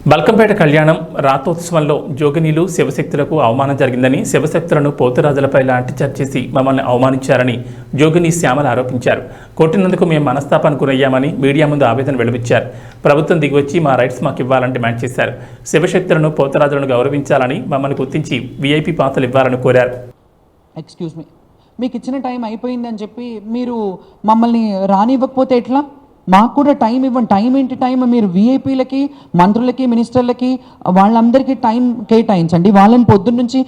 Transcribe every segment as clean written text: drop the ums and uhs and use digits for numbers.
బల్కంపేట కళ్యాణం రాతోత్సవంలో జోగినీలు శివశక్తులకు అవమానం జరిగిందని, శివశక్తులను పోతురాజులపై లాఠీచార్జ్ చేసి మమ్మల్ని అవమానించారని జోగిని శ్యామల ఆరోపించారు. కొట్టినందుకు మేము మనస్తాపానికి గురయ్యామని మీడియా ముందు ఆవేదన వెలువచ్చారు. ప్రభుత్వం దిగివచ్చి మా రైట్స్ మాకు ఇవ్వాలని డిమాండ్ చేశారు. శివశక్తులను పోతురాజులను గౌరవించాలని, మమ్మల్ని గుర్తించి వీఐపీ పాత్రలు ఇవ్వాలని కోరారు. ఎక్స్క్యూజ్ మీ, మీకు ఇచ్చిన టైం అయిపోయిందని చెప్పి మీరు మమ్మల్ని రానివ్వకపోతే ఎట్లా? మాకు కూడా టైం ఇవ్వండి. టైం ఏంటి టైం? మీరు వీఐపీలకి, మంత్రులకి, మినిస్టర్లకి వాళ్ళందరికీ టైం కేటాయించండి. వాళ్ళని పొద్దున్న నుంచి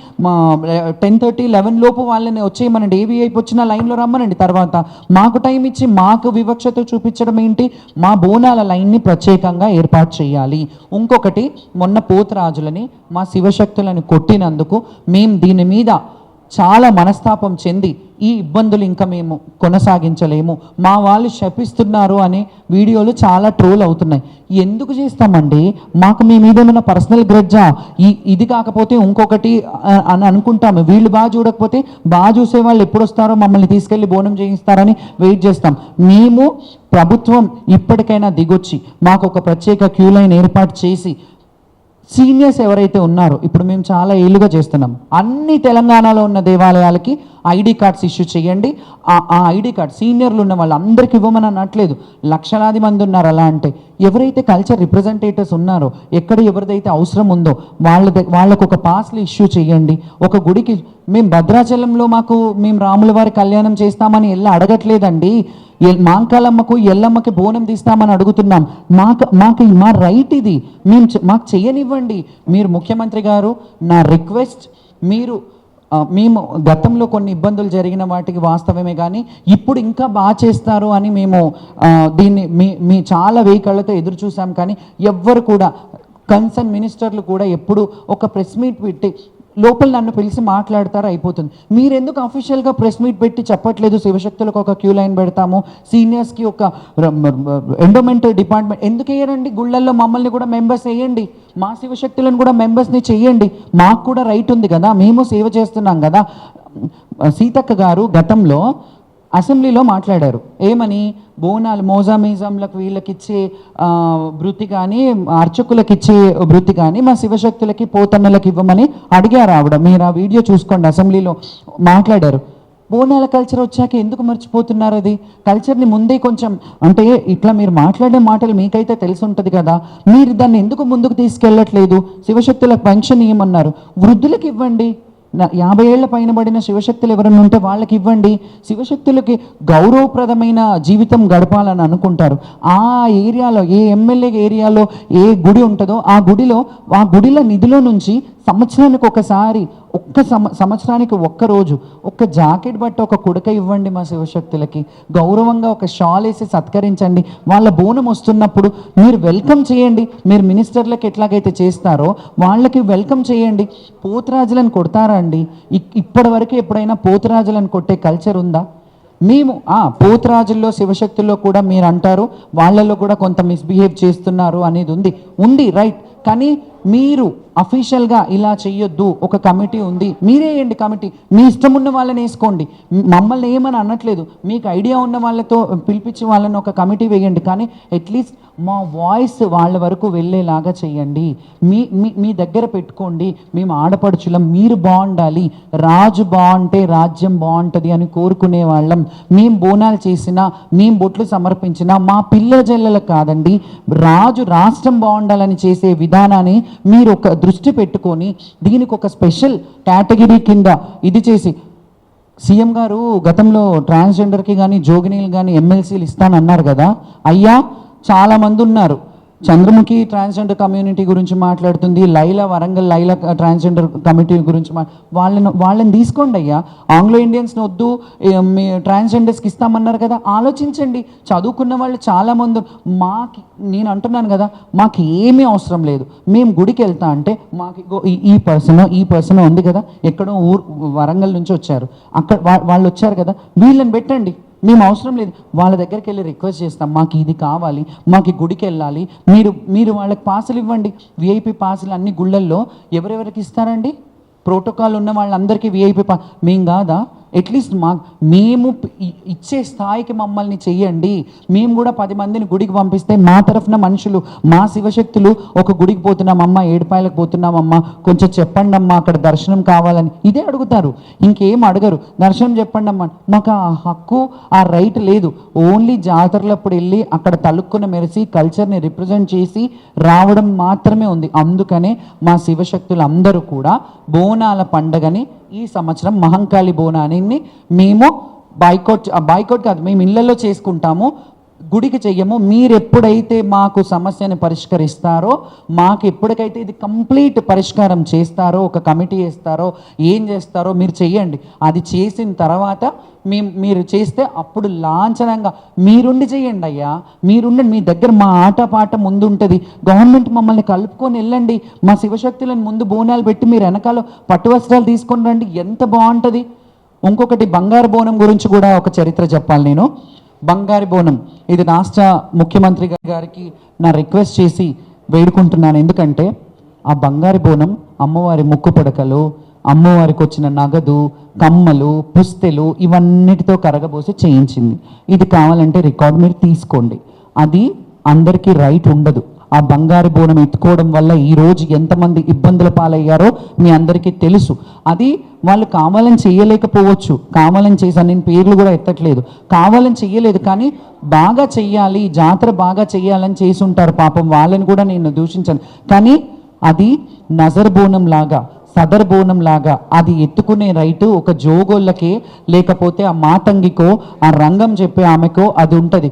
10:30, 11 లోపు వాళ్ళని వచ్చేయమనండి. ఏ వీఐపీ వచ్చినా లైన్లో రమ్మనండి. తర్వాత మాకు టైం ఇచ్చి మాకు వివక్షత చూపించడం ఏంటి? మా బోనాల లైన్ని ప్రత్యేకంగా ఏర్పాటు చేయాలి. ఇంకొకటి, మొన్న పోతురాజులని, మా శివశక్తులను కొట్టినందుకు మేము దీని మీద చాలా మనస్తాపం చెంది ఈ ఇబ్బందులు ఇంకా మేము కొనసాగించలేము, మా వాళ్ళు శపిస్తున్నారు అనే వీడియోలు చాలా ట్రోల్ అవుతున్నాయి. ఎందుకు చేస్తామండి? మాకు మీ మీద ఏమైనా పర్సనల్ గ్రడ్జా? ఇది కాకపోతే ఇంకొకటి అని అనుకుంటాము. వీళ్ళు బాగా చూడకపోతే బాగా చూసే వాళ్ళు ఎప్పుడు వస్తారో మమ్మల్ని తీసుకెళ్ళి బోనం చేయిస్తారని వెయిట్ చేస్తాం. మేము ప్రభుత్వం ఇప్పటికైనా దిగొచ్చి మాకు ఒక ప్రత్యేక క్యూ లైన్ ఏర్పాటు చేసి, సీనియర్స్ ఎవరైతే ఉన్నారో, ఇప్పుడు మేము చాలా ఏళ్ళుగా చేస్తున్నాం, అన్ని తెలంగాణలో ఉన్న దేవాలయాలకి ఐడి కార్డ్స్ ఇష్యూ చేయండి. ఆ ఐడి కార్డ్ సీనియర్లు ఉన్న వాళ్ళందరికీ ఇవ్వమని అనట్లేదు. లక్షలాది మంది ఉన్నారు. అలా అంటే ఎవరైతే కల్చర్ రిప్రజెంటేటివ్స్ ఉన్నారో, ఎక్కడ ఎవరిదైతే అవసరం ఉందో వాళ్ళకు ఒక పాస్లు ఇష్యూ చేయండి. ఒక గుడికి మేము భద్రాచలంలో మేము రాముల వారి కళ్యాణం చేస్తామని అడగట్లేదండి. మాంకాలమ్మకు, ఎల్లమ్మకి బోనం తీస్తామని అడుగుతున్నాం. మా రైట్ ఇది. మాకు చేయనివ్వండి. మీరు ముఖ్యమంత్రి గారు, నా రిక్వెస్ట్, మేము గతంలో కొన్ని ఇబ్బందులు జరిగిన వాటికి వాస్తవమే, కానీ ఇప్పుడు ఇంకా బాగా చేస్తారు అని మేము దీన్ని మీ చాలా వెయ్యి కళ్ళతో ఎదురు చూసాం. కానీ ఎవ్వరు కూడా, కన్సర్న్ మినిస్టర్లు కూడా ఎప్పుడు ఒక ప్రెస్ మీట్ పెట్టి లోపల నన్ను పిలిచి మాట్లాడతారు, అయిపోతుంది. మీరెందుకు అఫీషియల్గా ప్రెస్ మీట్ పెట్టి చెప్పట్లేదు? శివశక్తులకు ఒక క్యూ లైన్ పెడతాము, సీనియర్స్కి ఒక ఎండోమెంట్ డిపార్ట్మెంట్ ఎందుకు వేయరండి? గుళ్ళల్లో మమ్మల్ని కూడా మెంబర్స్ వేయండి, మా శివశక్తులను కూడా మెంబర్స్ని చెయ్యండి. మాకు కూడా రైట్ ఉంది కదా, మేము సేవ చేస్తున్నాం కదా. సీతక్క గారు గతంలో అసెంబ్లీలో మాట్లాడారు. ఏమని? బోనాలు మోజామీజంలకు వీళ్ళకిచ్చే వృత్తి కానీ, అర్చకులకు ఇచ్చే వృత్తి కానీ మా శివశక్తులకి, పోతన్నలకు ఇవ్వమని అడిగారు ఆవిడ. మీరు ఆ వీడియో చూసుకోండి. అసెంబ్లీలో మాట్లాడారు. బోనాల కల్చర్ వచ్చాక ఎందుకు మర్చిపోతున్నారు? అది కల్చర్ని ముందే కొంచెం, అంటే ఇట్లా మీరు మాట్లాడే మాటలు మీకైతే తెలిసి ఉంటుంది కదా, మీరు దాన్ని ఎందుకు ముందుకు తీసుకెళ్ళట్లేదు? శివశక్తులకు పెన్షన్ ఇవ్వమన్నారు, వృద్ధులకు ఇవ్వండి. 50 ఏళ్ల పైన పడిన శివశక్తులు ఎవరైనా ఉంటే వాళ్ళకి ఇవ్వండి. శివశక్తులకి గౌరవప్రదమైన జీవితం గడపాలని అనుకుంటారు. ఆ ఏరియాలో, ఏ ఎమ్మెల్యే ఏరియాలో ఏ గుడి ఉంటుందో ఆ గుడిలో నిధిలో నుంచి సంవత్సరానికి ఒకసారి, సంవత్సరానికి ఒక్కరోజు ఒక జాకెట్ బట్ట, ఒక కుడక ఇవ్వండి మా శివశక్తులకి. గౌరవంగా ఒక షాల్ వేసి సత్కరించండి. వాళ్ళ బోనం వస్తున్నప్పుడు మీరు వెల్కమ్ చేయండి. మీరు మినిస్టర్లకు ఎట్లాగైతే చేస్తారో వాళ్ళకి వెల్కమ్ చేయండి. పోతురాజులను కొడతారా అండి? ఇప్పటి వరకు ఎప్పుడైనా పోతురాజులను కొట్టే కల్చర్ ఉందా? మేము పోతురాజుల్లో, శివశక్తుల్లో కూడా మీరు అంటారు వాళ్ళల్లో కూడా కొంత మిస్బిహేవ్ చేస్తున్నారు అనేది ఉంది, రైట్. కానీ మీరు అఫీషియల్గా ఇలా చెయ్యొద్దు, ఒక కమిటీ ఉంది, మీరే వేయండి కమిటీ. మీ ఇష్టం ఉన్న వాళ్ళని వేసుకోండి, మమ్మల్ని ఏమని అనట్లేదు. మీకు ఐడియా ఉన్న వాళ్ళతో పిలిపించి వాళ్ళని ఒక కమిటీ వేయండి. కానీ అట్లీస్ట్ మా వాయిస్ వాళ్ళ వరకు వెళ్ళేలాగా చేయండి. మీ దగ్గర పెట్టుకోండి. మేము ఆడపడుచులం, మీరు బాగుండాలి, రాజు బాగుంటే రాజ్యం బాగుంటుంది అని కోరుకునే వాళ్ళం. మేము బోనాలు చేసినా, మేము బొట్లు సమర్పించినా మా పిల్ల జల్లలకు కాదండి, రాజు రాష్ట్రం బాగుండాలని చేసే విధానాన్ని మీరు ఒక దృష్టి పెట్టుకొని దీనికి ఒక స్పెషల్ కేటగిరీ కింద ఇది చేసి, సీఎం గారు గతంలో ట్రాన్స్జెండర్కి కానీ, జోగినీలు కానీ ఎమ్మెల్సీలు ఇస్తానన్నారు కదా. అయ్యా, చాలామంది ఉన్నారు. చంద్రముఖి ట్రాన్స్జెండర్ కమ్యూనిటీ గురించి మాట్లాడుతుంది, వరంగల్ లైలా ట్రాన్స్జెండర్ కమిటీ గురించి వాళ్ళని తీసుకోండి అయ్యా. ఆంగ్లో ఇండియన్స్ని వద్దు, మీ ట్రాన్స్జెండర్స్కి ఇస్తామన్నారు కదా, ఆలోచించండి. చదువుకున్న వాళ్ళు చాలామంది. నేను అంటున్నాను కదా, మాకు ఏమీ అవసరం లేదు. మేము గుడికి వెళ్తా అంటే మాకు ఈ పర్సన్ ఉంది కదా, ఎక్కడో వరంగల్ నుంచి వచ్చారు, అక్కడ వాళ్ళు వచ్చారు కదా, వీళ్ళని పెట్టండి. మేము అవసరం లేదు. వాళ్ళ దగ్గరికి వెళ్ళి రిక్వెస్ట్ చేస్తాం, మాకు ఇది కావాలి, మాకు గుడికి వెళ్ళాలి, మీరు వాళ్ళకి పాసులు ఇవ్వండి. విఐపి పాసులు అన్ని గుళ్ళల్లో ఎవరెవరికి ఇస్తారండి? ప్రోటోకాల్ ఉన్న వాళ్ళందరికీ విఐపి మేం కాదా? అట్లీస్ట్ మేము ఇచ్చే స్థాయికి మమ్మల్ని చెయ్యండి. మేము కూడా 10 మందిని గుడికి పంపిస్తే మా తరఫున మనుషులు, మా శివశక్తులు ఒక గుడికి పోతున్నామమ్మా, ఏడుపాయలకు పోతున్నామమ్మా, కొంచెం చెప్పండి అమ్మా అక్కడ దర్శనం కావాలని ఇదే అడుగుతారు, ఇంకేం అడగరు. దర్శనం చెప్పండి అమ్మా. మాకు ఆ హక్కు, ఆ రైట్ లేదు. ఓన్లీ జాతరలప్పుడు వెళ్ళి అక్కడ తలుక్కున మెరిసి కల్చర్ని రిప్రజెంట్ చేసి రావడం మాత్రమే ఉంది. అందుకనే మా శివశక్తులు అందరూ కూడా బోనాల పండగని ఈ సంవత్సరం మహంకాళి బోనాన్ని మేము బాయ్కాట్ కాదు, మేము ఇళ్లలో చేసుకుంటాము, గుడికి చెయ్యము. మీరు ఎప్పుడైతే మాకు సమస్యను పరిష్కరిస్తారో, మాకు ఎప్పటికైతే ఇది కంప్లీట్ పరిష్కారం చేస్తారో, ఒక కమిటీ వేస్తారో, ఏం చేస్తారో మీరు చెయ్యండి. అది చేసిన తర్వాత మీరు చేస్తే అప్పుడు లాంఛనంగా మీరుండి చేయండి అయ్యా, మీరుండండి. మీ దగ్గర మా ఆటపాట ముందు ఉంటుంది. గవర్నమెంట్ మమ్మల్ని కలుపుకొని వెళ్ళండి. మా శివశక్తులను ముందు బోనాలు పెట్టి మీరు వెనకాల పట్టు వస్త్రాలు తీసుకొని రండి, ఎంత బాగుంటుంది. ఇంకొకటి బంగారు బోనం గురించి కూడా ఒక చరిత్ర చెప్పాలి నేను. బంగారు బోనం ఇది రాష్ట్ర ముఖ్యమంత్రి గారికి నా రిక్వెస్ట్ చేసి వేడుకుంటున్నాను. ఎందుకంటే ఆ బంగారు బోనం అమ్మవారి ముక్కు పడకలు, అమ్మవారికి వచ్చిన నగదు, కమ్మలు, పుస్తెలు ఇవన్నిటితో కరగబోసి చేయించింది. ఇది కావాలంటే రికార్డ్ మీరు తీసుకోండి. అది అందరికీ రైట్ ఉండదు. ఆ బంగారు బోనం ఎత్తుకోవడం వల్ల ఈరోజు ఎంతమంది ఇబ్బందుల పాలయ్యారో మీ అందరికీ తెలుసు. అది వాళ్ళు కావాలని చేయలేకపోవచ్చు, కావాలని చేశాను, నేను పేర్లు కూడా ఎత్తట్లేదు, కావాలని చెయ్యలేదు, కానీ బాగా చెయ్యాలి, జాతర బాగా చెయ్యాలని చేసి ఉంటారు పాపం, వాళ్ళని కూడా నేను దూషించాను. కానీ అది నజర్ బోనం లాగా, సదర్ బోనం లాగా అది ఎత్తుకునే రైటు ఒక జోగోళ్ళకే, లేకపోతే ఆ మాతంగికో, ఆ రంగం చెప్పే ఆమెకో అది ఉంటుంది.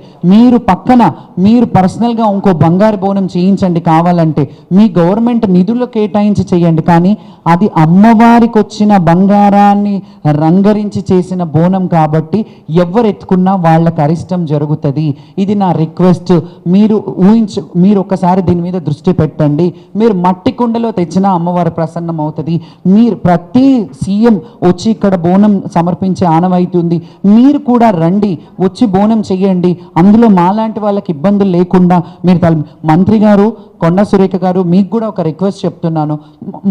మీరు పర్సనల్గా ఇంకో బంగారు బోనం చేయించండి కావాలంటే, మీ గవర్నమెంట్ నిధులు కేటాయించి చేయండి, కానీ అది అమ్మవారికి వచ్చిన బంగారాన్ని రంగరించి చేసిన బోనం కాబట్టి ఎవరు ఎత్తుకున్నా వాళ్ళకి అరిష్టం జరుగుతుంది. ఇది నా రిక్వెస్ట్. మీరు ఒకసారి దీని మీద దృష్టి పెట్టండి. మీరు మట్టి కుండలో తెచ్చినా అమ్మవారి ప్రసన్నం అవుతుంది. మీరు ప్రతి సీఎం వచ్చి ఇక్కడ బోనం సమర్పించే ఆనవాయితీ ఉంది. మీరు కూడా రండి, వచ్చి బోనం చెయ్యండి. అందులో మాలాంటి వాళ్ళకి ఇబ్బందులు లేకుండా మీరు మంత్రి గారు, కొండా సురేఖ గారు, మీకు కూడా ఒక రిక్వెస్ట్ చెప్తున్నాను.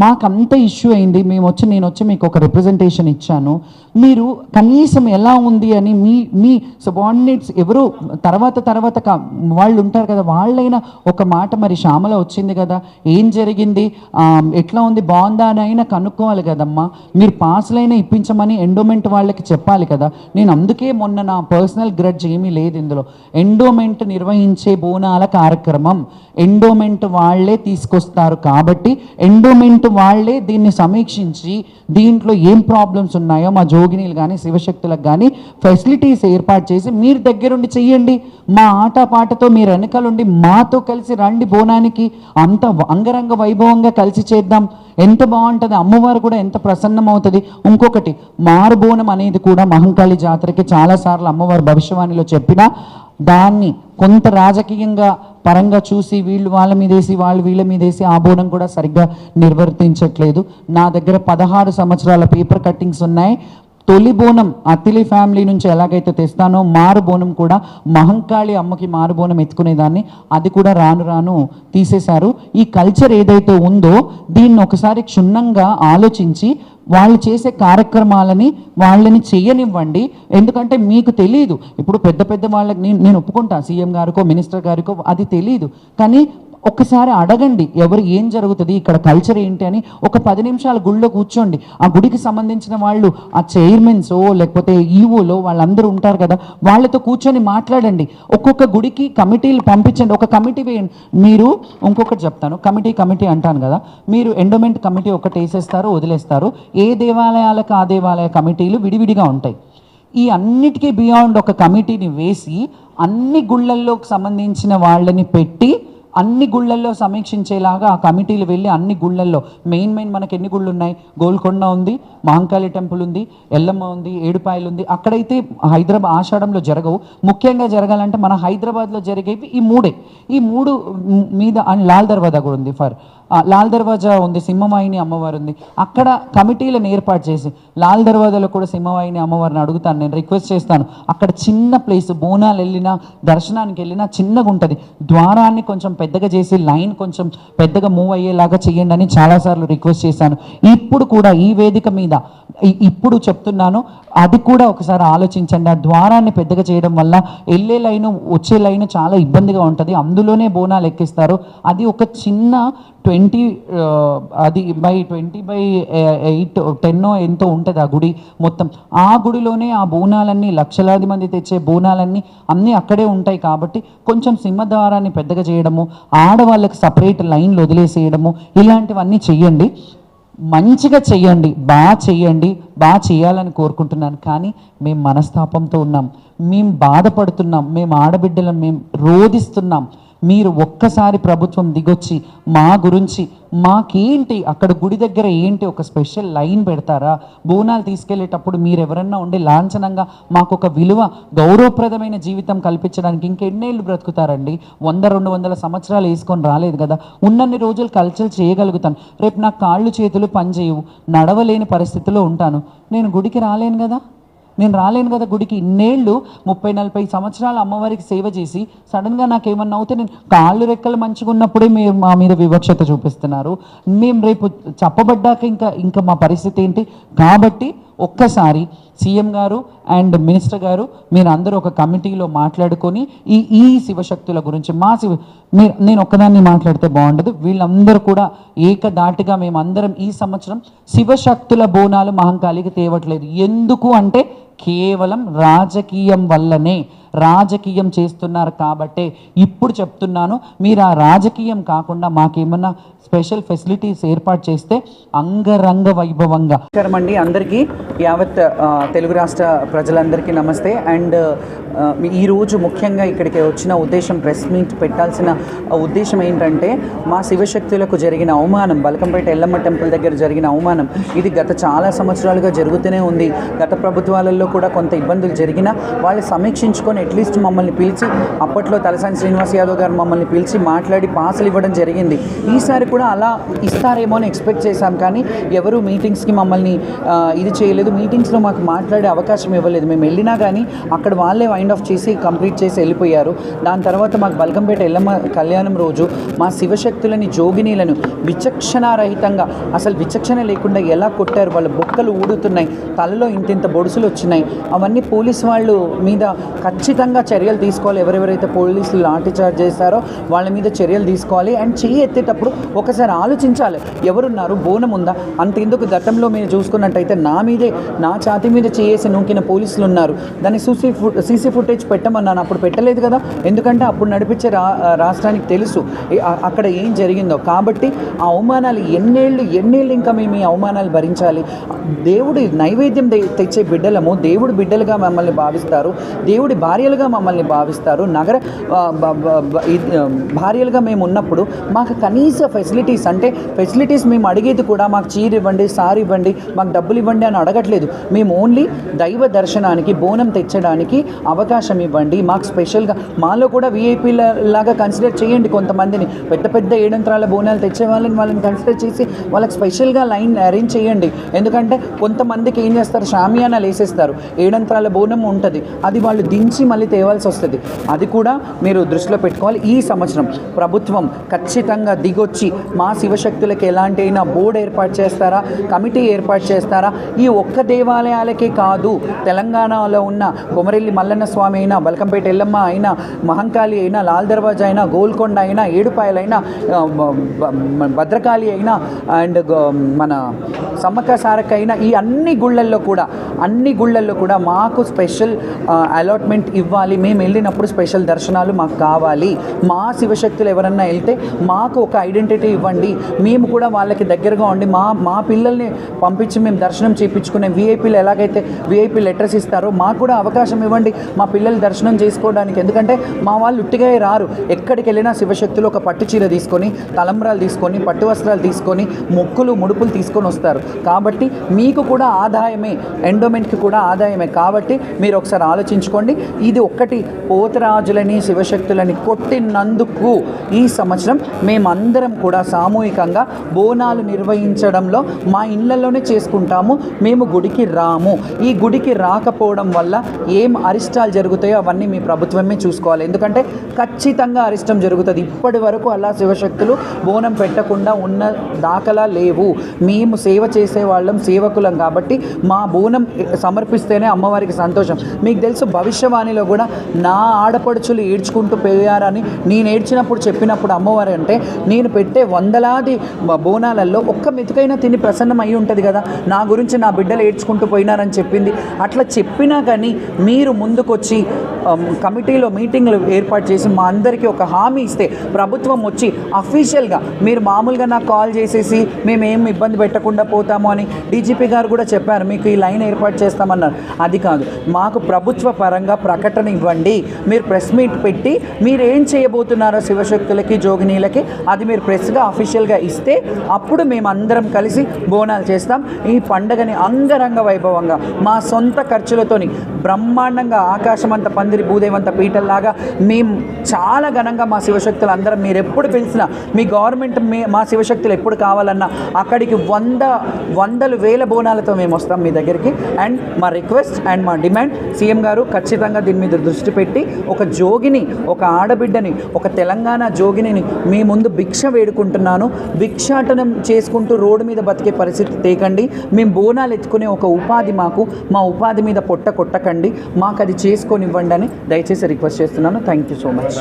మాకు అంత ఇష్యూ అయింది, నేను వచ్చి మీకు ఒక రిప్రజెంటేషన్ ఇచ్చాను. మీరు కనీసం ఎలా ఉంది అని మీ సబార్డినేట్స్ ఎవరు తర్వాత వాళ్ళు ఉంటారు కదా, వాళ్ళైనా ఒక మాట, మరి శ్యామల వచ్చింది కదా, ఏం జరిగింది, ఎట్లా ఉంది, బాగుందా అని అయినా కనుక్కోవాలి కదమ్మా. మీరు పాస్లైనా ఇప్పించమని ఎండోమెంట్ వాళ్ళకి చెప్పాలి కదా. నేను అందుకే మొన్న నా పర్సనల్ గ్రడ్జ్ ఏమీ లేదు ఇందులో. ఎండోమెంట్ నిర్వహించే బోనాల కార్యక్రమం ఎండోమెంట్ వాళ్ళే తీసుకొస్తారు కాబట్టి ఎండోమెంట్ వాళ్ళే దీన్ని సమీక్షించి దీంట్లో ఏం ప్రాబ్లమ్స్ ఉన్నాయో మా జోగినీలు కానీ శివశక్తులకు కానీ ఫెసిలిటీస్ ఏర్పాటు చేసి మీరు దగ్గరుండి చెయ్యండి. మా ఆటపాటతో మీరు వెనకాలండి మాతో కలిసి రండి బోనానికి, అంత అంగరంగ వైభవంగా కలిసి చేద్దాం. ఎంత బాగుంటుంది, అమ్మవారు కూడా ఎంత ప్రసన్నం అవుతుంది. ఇంకొకటి మారుబోనం అనేది కూడా మహంకాళి జాతరకి చాలాసార్లు అమ్మవారు భవిష్యవాణిలో చెప్పినా దాన్ని కొంత రాజకీయంగా పరంగా చూసి వీళ్ళు వాళ్ళ మీదేసి వాళ్ళు వీళ్ళ మీదేసి ఆ బోనం కూడా సరిగ్గా నిర్వర్తించట్లేదు. నా దగ్గర 16 సంవత్సరాల పేపర్ కట్టింగ్స్ ఉన్నాయి. తొలి బోనం అత్తిలి ఫ్యామిలీ నుంచి ఎలాగైతే తెస్తానో మారు బోనం కూడా మహంకాళి అమ్మకి మారు బోనం ఎత్తుకునేదాన్ని, అది కూడా రాను తీసేశారు. ఈ కల్చర్ ఏదైతే ఉందో దీన్ని ఒకసారి క్షుణ్ణంగా ఆలోచించి వాళ్ళు చేసే కార్యక్రమాలని వాళ్ళని చేయనివ్వండి. ఎందుకంటే మీకు తెలియదు, ఇప్పుడు పెద్ద వాళ్ళకి నేను ఒప్పుకుంటా, సీఎం గారికో మినిస్టర్ గారికో అది తెలియదు, కానీ ఒక్కసారి అడగండి ఎవరు ఏం జరుగుతుంది ఇక్కడ కల్చర్ ఏంటి అని. ఒక 10 నిమిషాలు గుడిలో కూర్చోండి. ఆ గుడికి సంబంధించిన వాళ్ళు, ఆ చైర్మన్సో లేకపోతే ఈవోలో వాళ్ళందరూ ఉంటారు కదా, వాళ్ళతో కూర్చొని మాట్లాడండి. ఒక్కొక్క గుడికి కమిటీలు పంపించండి, ఒక కమిటీ వేయండి. మీరు ఇంకొకటి చెప్తాను, కమిటీ అంటాను కదా, మీరు ఎండోమెంట్ కమిటీ ఒకటి వేసేస్తారు, వదిలేస్తారు. ఏ దేవాలయాలకు ఆ దేవాలయ కమిటీలు విడివిడిగా ఉంటాయి. ఈ అన్నిటికీ బియాండ్ ఒక కమిటీని వేసి అన్ని గుళ్ళల్లోకి సంబంధించిన వాళ్ళని పెట్టి అన్ని గుళ్ళల్లో సమీక్షించేలాగా ఆ కమిటీలు వెళ్ళి అన్ని గుళ్ళల్లో మెయిన్ మనకి ఎన్ని గుళ్ళు ఉన్నాయి, గోల్కొండ ఉంది, మహంకాళి టెంపుల్ ఉంది, ఎల్లమ్మ ఉంది, ఏడుపాయలు ఉంది. అక్కడైతే హైదరాబాద్ ఆషాఢంలో జరగవు. ముఖ్యంగా జరగాలంటే మన హైదరాబాద్లో జరిగేవి ఈ మూడు మీద, అండ్ లాల్ దర్వాజా కూడా ఉంది ఫర్ లాల్ దర్వాజా ఉంది, సింహవాహిని అమ్మవారు ఉంది, అక్కడ కమిటీలను ఏర్పాటు చేసి లాల్ దర్వాజాలో కూడా సింహవాహిని అమ్మవారిని అడుగుతాను, నేను రిక్వెస్ట్ చేస్తాను. అక్కడ చిన్న ప్లేస్, బోనాలు వెళ్ళినా దర్శనానికి వెళ్ళినా చిన్నగా ఉంటుంది, ద్వారాన్ని కొంచెం పెద్దగా చేసి లైన్ కొంచెం పెద్దగా మూవ్ అయ్యేలాగా చేయండి అని చాలాసార్లు రిక్వెస్ట్ చేశాను. ఇప్పుడు కూడా ఈ వేదిక మీద ఇప్పుడు చెప్తున్నాను, అది కూడా ఒకసారి ఆలోచించండి. ఆ ద్వారాన్ని పెద్దగా చేయడం వల్ల వెళ్ళే లైను వచ్చే లైను చాలా ఇబ్బందిగా ఉంటుంది, అందులోనే బోనాలు ఎక్కిస్తారు. అది ఒక చిన్న 20 అది బై 20/8 10 ఎంతో ఉంటుంది ఆ గుడి మొత్తం. ఆ గుడిలోనే ఆ బోనాలన్నీ లక్షలాది మంది తెచ్చే బోనాలన్నీ అన్నీ అక్కడే ఉంటాయి. కాబట్టి కొంచెం సింహద్వారాన్ని పెద్దగా చేయడము, ఆడవాళ్ళకి సపరేట్ లైన్లు వదిలేసేయడము, ఇలాంటివన్నీ చెయ్యండి. మంచిగా చెయ్యండి, బాగా చేయాలని కోరుకుంటున్నాను. కానీ మేము మనస్తాపంతో ఉన్నాం, మేము బాధపడుతున్నాం, మేము ఆడబిడ్డలం, మేము రోధిస్తున్నాం. మీరు ఒక్కసారి ప్రభుత్వం దిగొచ్చి మా గురించి మాకేంటి అక్కడ గుడి దగ్గర ఏంటి ఒక స్పెషల్ లైన్ పెడతారా? బోనాలు తీసుకెళ్లేటప్పుడు మీరు ఎవరన్నా ఉండి లాంఛనంగా మాకు ఒక విలువ గౌరవప్రదమైన జీవితం కల్పించడానికి ఇంకెన్నేళ్ళు బ్రతుకుతారండి? 100-200 సంవత్సరాలు వేసుకొని రాలేదు కదా. ఉన్నన్ని రోజులు కల్చర్ చేయగలుగుతాను. రేపు నాకు కాళ్ళు చేతులు పనిచేయవు, నడవలేని పరిస్థితిలో ఉంటాను, నేను గుడికి రాలేను కదా. గుడికి ఇన్నేళ్ళు 30-40 సంవత్సరాలు అమ్మవారికి సేవ చేసి సడన్గా నాకేమన్నా అవుతే నేను కాళ్ళు రెక్కలు మంచిగా ఉన్నప్పుడే మీరు మా మీద వివక్షత చూపిస్తున్నారు. మేము రేపు చెప్పబడ్డాక ఇంకా మా పరిస్థితి ఏంటి? కాబట్టి ఒక్కసారి సీఎం గారు అండ్ మినిస్టర్ గారు మీరు అందరూ ఒక కమిటీలో మాట్లాడుకొని ఈ శివశక్తుల గురించి నేను ఒక్కదాన్ని మాట్లాడితే బాగుండదు, వీళ్ళందరూ కూడా ఏకదాటిగా మేమందరం ఈ సంవత్సరం శివశక్తుల బోనాలు మహంకాళికి తేవట్లేదు. ఎందుకు అంటే కేవలం రాజకీయం వల్లనే, రాజకీయం చేస్తున్నారు కాబట్టే ఇప్పుడు చెప్తున్నాను. మీరు ఆ రాజకీయం కాకుండా మాకేమన్నా స్పెషల్ ఫెసిలిటీస్ ఏర్పాటు చేస్తే అంగరంగ వైభవంగా. నమస్కారమండి అందరికీ, యావత్ తెలుగు రాష్ట్ర ప్రజలందరికీ నమస్తే. అండ్ ఈరోజు ముఖ్యంగా ఇక్కడికి వచ్చిన ఉద్దేశం, ప్రెస్ మీట్ పెట్టాల్సిన ఉద్దేశం ఏంటంటే, మా శివశక్తులకు జరిగిన అవమానం, బల్కంపేట ఎల్లమ్మ టెంపుల్ దగ్గర జరిగిన అవమానం, ఇది గత చాలా సంవత్సరాలుగా జరుగుతూనే ఉంది. గత ప్రభుత్వాలలో కూడా కొంత ఇబ్బందులు జరిగినా వాళ్ళు సమీక్షించుకొని అట్లీస్ట్ మమ్మల్ని పిలిచి, అప్పట్లో తలసాని శ్రీనివాస్ యాదవ్ గారు మమ్మల్ని పిలిచి మాట్లాడి పాసులు ఇవ్వడం జరిగింది. ఈసారి కూడా అలా ఇస్తారేమో అని ఎక్స్పెక్ట్ చేశాం, కానీ ఎవరు మీటింగ్స్కి మమ్మల్ని ఇది చేయలేదు, మీటింగ్స్లో మాకు మాట్లాడే అవకాశం ఇవ్వలేదు. మేము వెళ్ళినా కానీ అక్కడ వాళ్ళే వైండ్ ఆఫ్ చేసి కంప్లీట్ చేసి వెళ్ళిపోయారు. దాని తర్వాత మాకు బల్కంపేట ఎల్లమ్మ కళ్యాణం రోజు మా శివశక్తులని, జోగినీలను విచక్షణారహితంగా, అసలు విచక్షణ లేకుండా ఎలా కొట్టారు. వాళ్ళ బొక్కలు ఊడుతున్నాయి, తలలో ఇంతింత బొడుసులు వచ్చినాయి. అవన్నీ పోలీసు వాళ్ళు మీద ఖచ్చితంగా చర్యలు తీసుకోవాలి. ఎవరెవరైతే పోలీసులు లాఠీ చార్జ్ చేస్తారో వాళ్ళ మీద చర్యలు తీసుకోవాలి. అండ్ చెయ్యి ఎత్తేటప్పుడు ఒకసారి ఆలోచించాలి, ఎవరున్నారు, బోనం ఉందా. అంతెందుకు గతంలో మీరు చూసుకున్నట్టయితే నా ఛాతీ మీద చేసి నూకిన పోలీసులు ఉన్నారు. దాన్ని సీసీ ఫుటేజ్ పెట్టమన్నాను, అప్పుడు పెట్టలేదు కదా, ఎందుకంటే అప్పుడు నడిపించే రాష్ట్రానికి తెలుసు అక్కడ ఏం జరిగిందో. కాబట్టి ఆ అవమానాలు ఎన్నేళ్ళు ఇంకా మేము ఈ అవమానాలు భరించాలి. దేవుడి నైవేద్యం తెచ్చే బిడ్డలము, దేవుడి బిడ్డలుగా మమ్మల్ని భావిస్తారు, దేవుడి భార్యలుగా మమ్మల్ని భావిస్తారు. నగర భార్యలుగా మేము ఉన్నప్పుడు మాకు కనీస ఫెసిలిటీస్, అంటే ఫెసిలిటీస్ మేము అడిగేది కూడా మాకు చీర ఇవ్వండి, సారీ ఇవ్వండి, మాకు డబ్బులు ఇవ్వండి అని అడగట్లేదు. మేము ఓన్లీ దైవ దర్శనానికి, బోనం తెచ్చడానికి అవకాశం ఇవ్వండి. మాకు స్పెషల్గా మాలో కూడా వీఐపీల లాగా కన్సిడర్ చేయండి. కొంతమందిని పెద్ద ఏడంత్రాల బోనాలు తెచ్చే వాళ్ళని కన్సిడర్ చేసి వాళ్ళకి స్పెషల్గా లైన్ అరేంజ్ చేయండి. ఎందుకంటే కొంతమందికి ఏం చేస్తారు, షామియానాలు వేసేస్తారు, ఏడంత్రాల బోనం ఉంటుంది, అది వాళ్ళు దించి మళ్ళీ తేవాల్సి వస్తుంది. అది కూడా మీరు దృష్టిలో పెట్టుకోవాలి. ఈ సంవత్సరం ప్రభుత్వం ఖచ్చితంగా దిగొచ్చి మా శివశక్తులకి ఎలాంటి అయినా బోర్డు ఏర్పాటు చేస్తారా, కమిటీ ఏర్పాటు చేస్తారా? ఈ ఒక్క దేవాలయాలకే కాదు, తెలంగాణలో ఉన్న కొమరెల్లి మల్లన్న స్వామి అయినా, బల్కంపేట ఎల్లమ్మ అయినా, మహంకాళి అయినా, లాల్ దర్వాజా అయినా, గోల్కొండ అయినా, ఏడుపాయలైనా, భద్రకాళి అయినా, అండ్ మన సమ్మక్క సారక్క అయినా, ఈ అన్ని గుళ్ళల్లో కూడా మాకు స్పెషల్ అలాట్మెంట్ ఇవ్వాలి. మేము వెళ్ళినప్పుడు స్పెషల్ దర్శనాలు మాకు కావాలి. మా శివశక్తులు ఎవరన్నా వెళ్తే మాకు ఒక ఐడెంటిటీ ఇవ్వండి. మేము కూడా వాళ్ళకి దగ్గరగా ఉండి మా పిల్లల్ని పంపించి మేము దర్శనం చేయించుకునే వీఐపీలు ఎలాగైతే వీఐపీ లెటర్స్ ఇస్తారో మాకు కూడా అవకాశం ఇవ్వండి మా పిల్లలు దర్శనం చేసుకోవడానికి. ఎందుకంటే మా వాళ్ళు ఉట్టిగా రారు. ఎక్కడికి వెళ్ళినా శివశక్తులు ఒక పట్టు చీర తీసుకొని, తలంబ్రాలు తీసుకొని, పట్టు వస్త్రాలు తీసుకొని, మొక్కులు ముడుపులు తీసుకొని వస్తారు. కాబట్టి మీకు కూడా ఆదాయమే, ఎండోమెంట్కి కూడా ఆదాయమే. కాబట్టి మీరు ఒకసారి ఆలోచించుకోండి. ఇది ఒక్కటి పోతరాజులని శివశక్తులని కొట్టినందుకు ఈ సంవత్సరం మేమందరం కూడా సామూహికంగా బోనాలు నిర్వహించడంలో మా ఇళ్లలోనే చేసుకుంటాము. మేము గుడికి రాము. ఈ గుడికి రాకపోవడం వల్ల ఏం అరిష్టాలు జరుగుతాయో అవన్నీ మీ ప్రభుత్వమే చూసుకోవాలి. ఎందుకంటే ఖచ్చితంగా అరిష్టం జరుగుతుంది. ఇప్పటి వరకు అలా శివశక్తులు బోనం పెట్టకుండా ఉన్న దాఖలా లేవు. మేము సేవ చేసేవాళ్ళం, సేవకులం కాబట్టి మా బోనం సమర్పిస్తేనే అమ్మవారికి సంతోషం. మీకు తెలుసు భవిష్యవాణిలో కూడా నా ఆడపడుచులు ఏడ్చుకుంటూ పోయారని నేను ఏడ్చినప్పుడు చెప్పినప్పుడు అమ్మవారు అంటే నేను పెట్టే వందలాది బోనాలలో ఒక్క మెతుకైనా తిని ప్రసన్నం అయి ఉంటుంది కదా, నా గురించి నా బిడ్డలు ఏడ్చుకుంటూ పోయినారని చెప్పింది. అట్లా చెప్పినా కానీ మీరు ముందుకొచ్చి కమిటీలో మీటింగ్లు ఏర్పాటు చేసి మా అందరికీ ఒక హామీ ఇస్తే ప్రభుత్వం వచ్చి అఫీషియల్గా మీరు మామూలుగా నాకు కాల్ చేసేసి మేమేం ఇబ్బంది పెట్టకుండా పోతాము అని డీజీపీ గారు కూడా చెప్పారు, మీకు ఈ లైన్ ఏర్పాటు చేస్తామన్నారు. అది కాదు, మాకు ప్రభుత్వ పరంగా ప్రకటన ఇవ్వండి. మీరు ప్రెస్ మీట్ పెట్టి మీరు ఏం చేయబోతున్నారో శివశక్తులకి జోగినీలకి అది మీరు ప్రెస్గా అఫీషియల్గా ఇస్తే అప్పుడు మేము అందరం కలిసి బోనాలు చేస్తాం. ఈ పండగని అంగరంగ వైభవంగా మా సొంత ఖర్చులతోని బ్రహ్మాండంగా ఆకాశమంత పందిరి భూదేవంత పీటల్లాగా మేము చాలా ఘనంగా మా శివశక్తులు అందరం మీరు ఎప్పుడు పిలిచినా మీ గవర్నమెంట్ మా శివశక్తులు ఎప్పుడు కావాలన్నా అక్కడికి వందలు వేల బోనాలతో మేము వస్తాం మీ దగ్గరికి. అండ్ మా రిక్వెస్ట్ అండ్ మా డిమాండ్ సీఎం గారు ఖచ్చితంగా దీని మీద దృష్టి పెట్టి ఒక జోగిని, ఒక ఆడబిడ్డని, ఒక తెలంగాణ జోగిని మీ ముందు భిక్ష వేడుకుంటున్నాను. భిక్షాటనం చేసుకుంటూ రోడ్డు మీద బతికే పరిస్థితి తేకండి. మేము బోనాలు ఎత్తుకునే ఒక ఉపాధి మాకు, మా ఉపాధి మీద పొట్ట కొట్టకండి, మాకు అది చేసుకొనివ్వండి అని దయచేసి రిక్వెస్ట్ చేస్తున్నాను. Thank you so much.